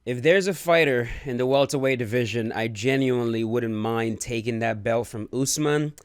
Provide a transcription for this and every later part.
If there's a fighter in the welterweight division, I genuinely wouldn't mind taking that belt from Usman.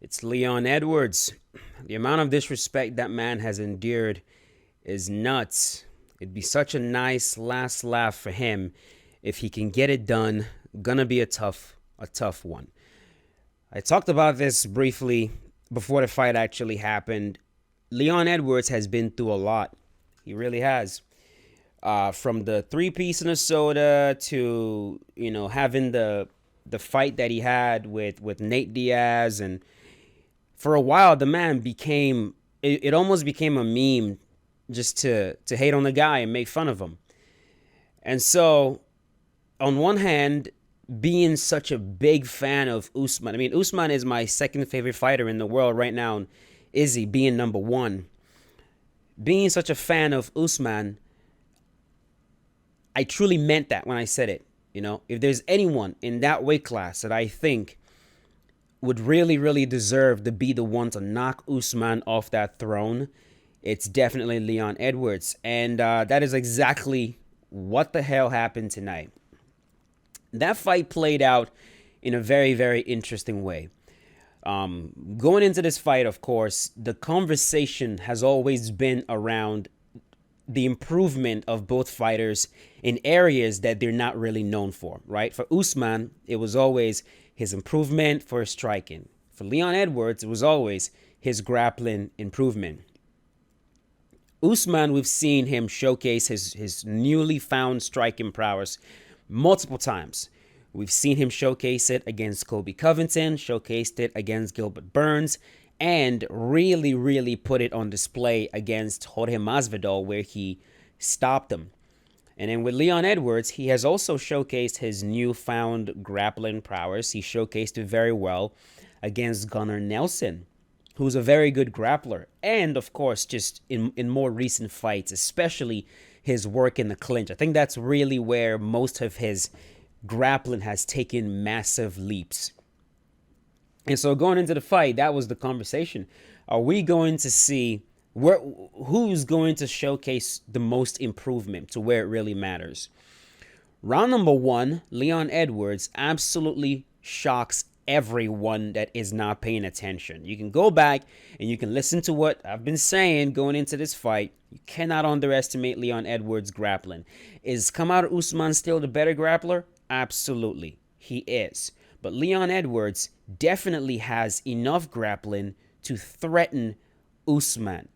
It's Leon Edwards. The amount of disrespect that man has endured is nuts. It'd be such a nice last laugh for him if he can get it done. Gonna be a tough one. I talked about this briefly before the fight actually happened. Leon Edwards has been through a lot. He really has. From the three-piece Minnesota to having the fight that he had with Nate Diaz, and for a while the man became it almost became a meme just to hate on the guy and make fun of him. And so, on one hand, being such a big fan of Usman, I mean, Usman is my second favorite fighter in the world right now. Izzy being number one. Being such a fan of Usman, I truly meant that when I said it. If there's anyone in that weight class that I think would really, really deserve to be the one to knock Usman off that throne, it's definitely Leon Edwards. And that is exactly what the hell happened tonight. That fight played out in a very, very interesting way. Going into this fight, of course, the conversation has always been around the improvement of both fighters in areas that they're not really known for, right? For Usman, it was always his improvement for his striking. For Leon Edwards, it was always his grappling improvement. Usman, we've seen him showcase his newly found striking prowess multiple times. We've seen him showcase it against Colby Covington, showcased it against Gilbert Burns, and really, really put it on display against Jorge Masvidal, where he stopped him. And then with Leon Edwards, he has also showcased his newfound grappling prowess. He showcased it very well against Gunnar Nelson, who's a very good grappler. And, of course, just in more recent fights, especially his work in the clinch. I think that's really where most of his grappling has taken massive leaps. And so going into the fight, that was the conversation. Are we going to see who's going to showcase the most improvement to where it really matters? Round number one, Leon Edwards absolutely shocks everyone that is not paying attention. You can go back and you can listen to what I've been saying going into this fight. You cannot underestimate Leon Edwards' grappling. Is Kamaru Usman still the better grappler? Absolutely, he is. But Leon Edwards definitely has enough grappling to threaten Usman.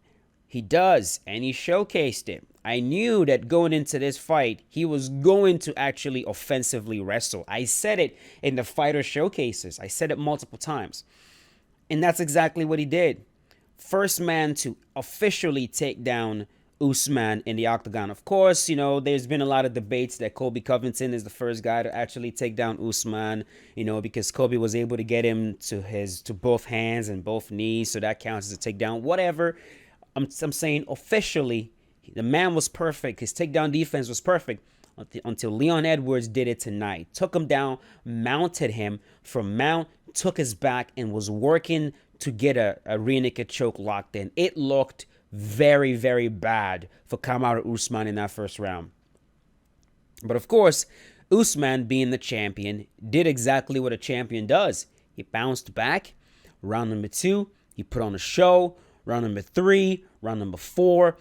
He does, and he showcased it. I knew that going into this fight, he was going to actually offensively wrestle. I said it in the fighter showcases. I said it multiple times. And that's exactly what he did. First man to officially take down Usman in the octagon. Of course, there's been a lot of debates that Colby Covington is the first guy to actually take down Usman, because Colby was able to get him to both hands and both knees, so that counts as a takedown. Whatever. I'm saying officially, the man was perfect. His takedown defense was perfect until Leon Edwards did it tonight. Took him down, mounted him from mount, took his back, and was working to get a rear naked choke locked in. It looked very, very bad for Kamaru Usman in that first round. But of course, Usman, being the champion, did exactly what a champion does. He bounced back. Round number two, he put on a show. Round number three, round number four,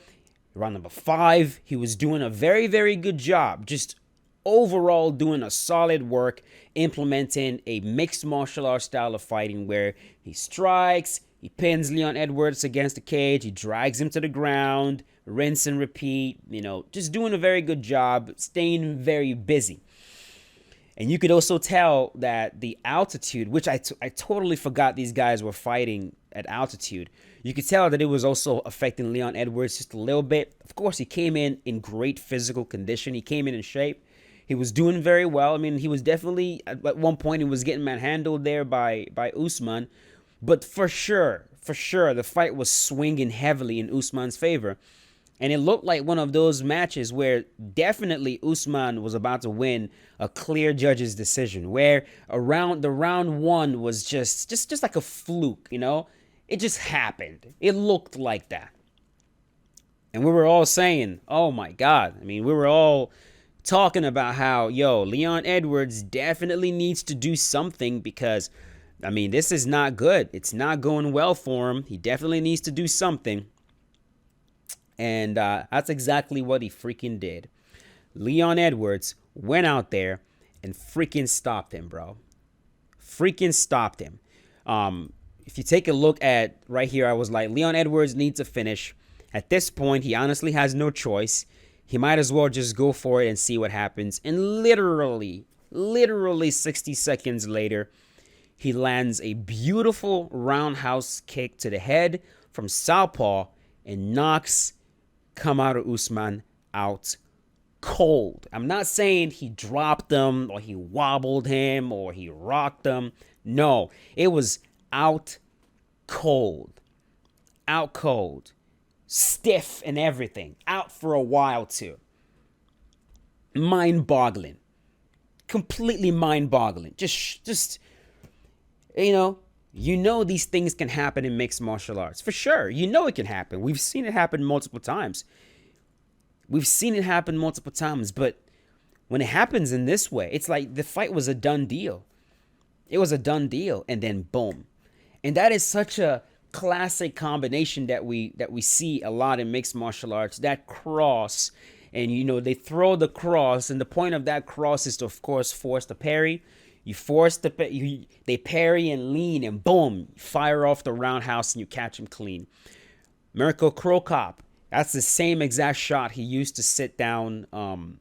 round number five, he was doing a very, very good job. Just overall doing a solid work, implementing a mixed martial arts style of fighting where he strikes, he pins Leon Edwards against the cage, he drags him to the ground, rinse and repeat, just doing a very good job, staying very busy. And you could also tell that the altitude, which I totally forgot these guys were fighting at altitude. You could tell that it was also affecting Leon Edwards just a little bit. Of course, he came in great physical condition. He came in shape. He was doing very well. I mean, he was definitely, at one point, he was getting manhandled there by Usman. But for sure, the fight was swinging heavily in Usman's favor. And it looked like one of those matches where definitely Usman was about to win a clear judge's decision, where the round one was just like a fluke, It just happened. It looked like that. And we were all saying, oh my God. I mean, we were all talking about how, Leon Edwards definitely needs to do something because, I mean, this is not good. It's not going well for him. He definitely needs to do something. And that's exactly what he freaking did. Leon Edwards went out there and freaking stopped him, bro. Freaking stopped him. If you take a look at right here, I was like, Leon Edwards needs to finish. At this point, he honestly has no choice. He might as well just go for it and see what happens. And literally 60 seconds later, he lands a beautiful roundhouse kick to the head from southpaw and knocks Kamaru Usman out cold. I'm not saying he dropped him or he wobbled him or he rocked him. No, it was out cold. Out cold. Stiff and everything. Out for a while too. Mind-boggling. Completely mind-boggling. Just you know these things can happen in mixed martial arts. For sure. You know it can happen. We've seen it happen multiple times. But when it happens in this way, it's like the fight was a done deal. It was a done deal, and then boom. And that is such a classic combination that we see a lot in mixed martial arts. That cross, and they throw the cross, and the point of that cross is to, of course, force the parry. You force they parry and lean, and boom, fire off the roundhouse, and you catch him clean. Mirko Cro Cop, that's the same exact shot he used to sit down. I'm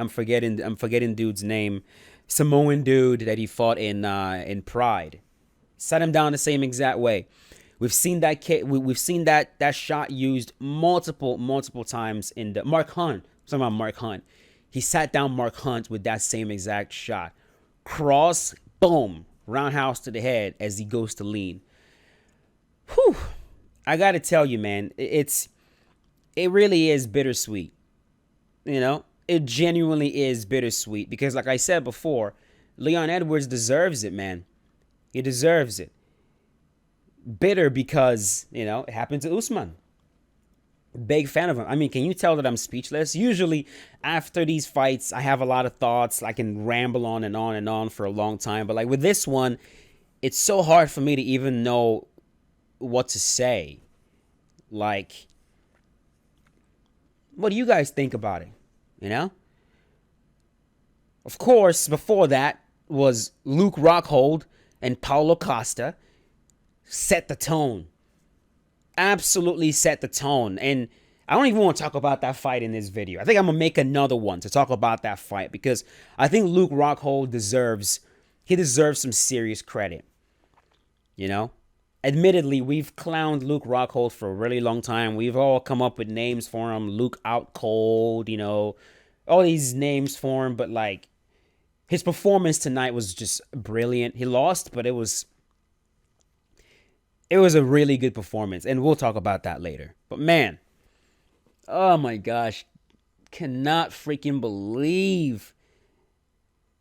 forgetting dude's name. Samoan dude that he fought in Pride. Set him down the same exact way. We've seen that we've seen that shot used multiple times in the Mark Hunt. I'm talking about Mark Hunt. He sat down Mark Hunt with that same exact shot. Cross, boom, roundhouse to the head as he goes to lean. Whew. I got to tell you, man, it really is bittersweet. It genuinely is bittersweet because, like I said before, Leon Edwards deserves it, man. He deserves it. Bitter because, it happened to Usman. Big fan of him. I mean, can you tell that I'm speechless? Usually, after these fights, I have a lot of thoughts. I can ramble on and on and on for a long time. But like with this one, it's so hard for me to even know what to say. Like, what do you guys think about it? Of course, before that was Luke Rockhold and Paulo Costa set the tone. Absolutely set the tone. And I don't even want to talk about that fight in this video. I think I'm going to make another one to talk about that fight because I think Luke Rockhold deserves some serious credit. Admittedly, we've clowned Luke Rockhold for a really long time. We've all come up with names for him. Luke Out Cold, all these names for him. But like, his performance tonight was just brilliant. He lost, but it was a really good performance. And we'll talk about that later. But man, oh my gosh. Cannot freaking believe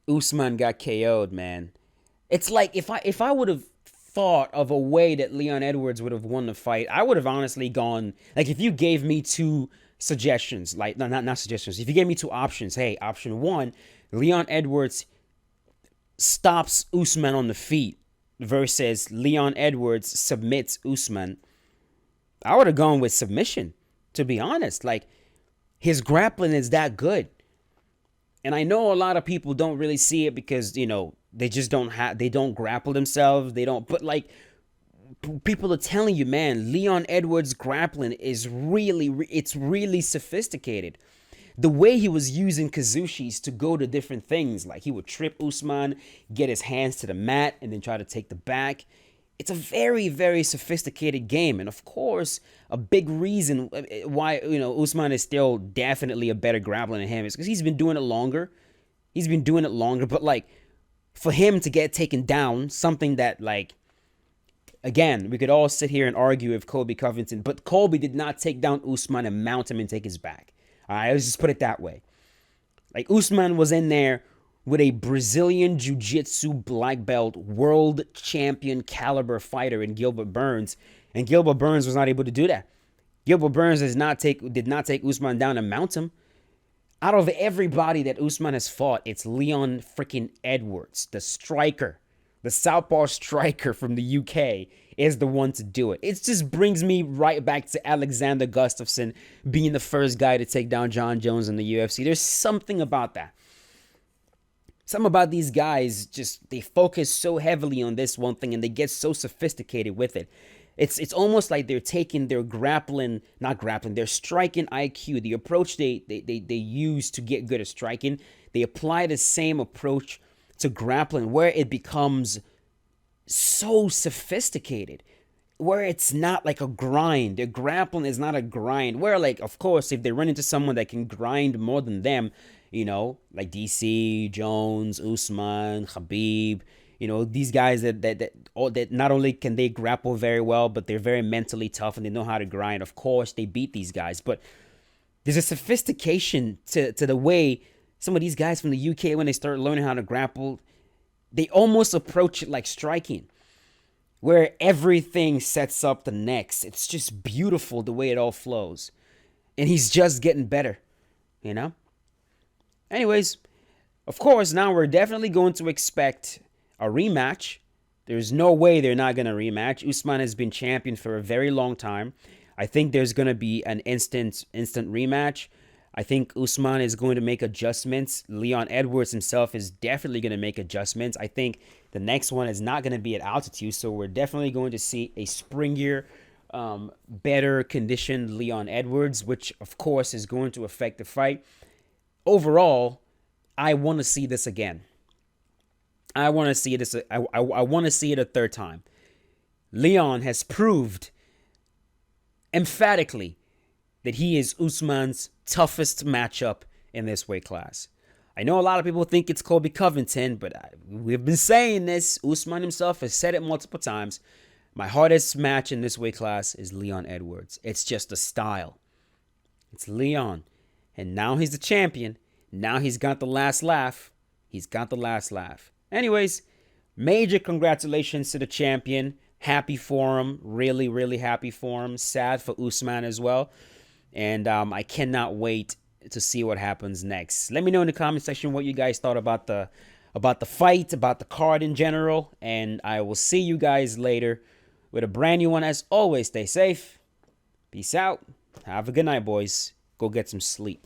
Usman got KO'd, man. It's like if I would have thought of a way that Leon Edwards would have won the fight, I would have honestly gone, like if you gave me two suggestions, like not suggestions, if you gave me two options, hey, option one, Leon Edwards stops Usman on the feet versus Leon Edwards submits Usman, I would have gone with submission, to be honest. Like, his grappling is that good. And I know a lot of people don't really see it because, they just don't grapple themselves. But like, people are telling you, man, Leon Edwards' grappling is really sophisticated. The way he was using Kazushis to go to different things, like he would trip Usman, get his hands to the mat, and then try to take the back. It's a very, very sophisticated game. And of course, a big reason why, Usman is still definitely a better grappler than him is because he's been doing it longer. But like, for him to get taken down, something that like, again, we could all sit here and argue with Colby Covington, but Colby did not take down Usman and mount him and take his back. All right, let's just put it that way. Like, Usman was in there with a Brazilian Jiu-Jitsu black belt world champion caliber fighter in Gilbert Burns, and Gilbert Burns was not able to do that. Gilbert Burns did not take Usman down and mount him. Out of everybody that Usman has fought, it's Leon freaking Edwards, the striker, the southpaw striker from the UK, is the one to do it. It just brings me right back to Alexander Gustafsson being the first guy to take down John Jones in the UFC. There's something about that. Something about these guys, just they focus so heavily on this one thing and they get so sophisticated with it. It's almost like they're taking their their striking IQ, the approach they use to get good at striking. They apply the same approach to grappling where it becomes so sophisticated, where it's not like a grind. Their grappling is not a grind. Where, like, of course, if they run into someone that can grind more than them, like DC, Jones, Usman, Khabib, these guys that not only can they grapple very well, but they're very mentally tough and they know how to grind. Of course, they beat these guys, but there's a sophistication to the way some of these guys from the UK, when they start learning how to grapple, they almost approach it like striking, where everything sets up the next. It's just beautiful the way it all flows. And he's just getting better, Anyways, of course, now we're definitely going to expect a rematch. There's no way they're not going to rematch. Usman has been champion for a very long time. I think there's going to be an instant rematch. I think Usman is going to make adjustments. Leon Edwards himself is definitely going to make adjustments. I think the next one is not going to be at altitude, so we're definitely going to see a springier, better conditioned Leon Edwards, which of course is going to affect the fight. Overall, I want to see this again. I want to see this. I want to see it a third time. Leon has proved emphatically that he is Usman's toughest matchup in this weight class. I know a lot of people think it's Colby Covington, but we've been saying this. Usman himself has said it multiple times. My hardest match in this weight class is Leon Edwards. It's just a style. It's Leon. And now he's the champion. Now he's got the last laugh. Anyways, major congratulations to the champion. Happy for him. Really, really happy for him. Sad for Usman as well. And I cannot wait to see what happens next. Let me know in the comment section what you guys thought about the fight, about the card in general. And I will see you guys later with a brand new one. As always, stay safe. Peace out. Have a good night, boys. Go get some sleep.